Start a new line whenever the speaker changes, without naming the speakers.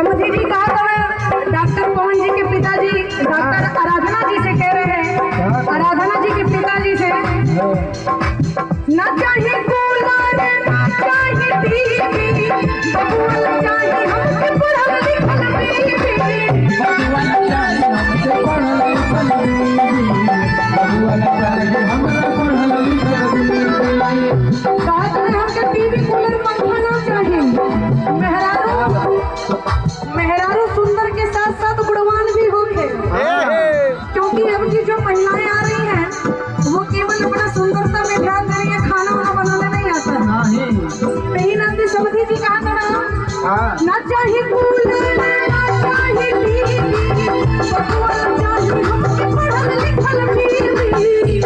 समझी जी कहा था डॉक्टर पवन जी के पिताजी डॉक्टर आराधना जी से कह रहे हैं, आराधना जी के पिताजी से, ना चाहिए कूलर ना चाहिए टीवी, बबुआ चाहिए हमसे पढ़ल लिखल बीवी,
बबुआ चाहिए हमसे पढ़ल लिखल बीवी, बबुआ चाहिए हमरा पढ़ल लिखल बीवी।
कहा था हमके टीवी कूलर पंखा ना चाहिए। मेहरारू सुंदर के साथ साथ गुणवान भी होंगे, क्योंकि अब की जो महिलाएं आ रही हैं वो केवल अपना सुंदरता में ध्यान दे रही है, खाना वाना बनाने नहीं आता। नहीं नंदी समझी जी कहा था ना चाहिए कूलर ना चाहिए टीवी, बबुआ चाहिए हमसे पढ़ल लिखल बीवी।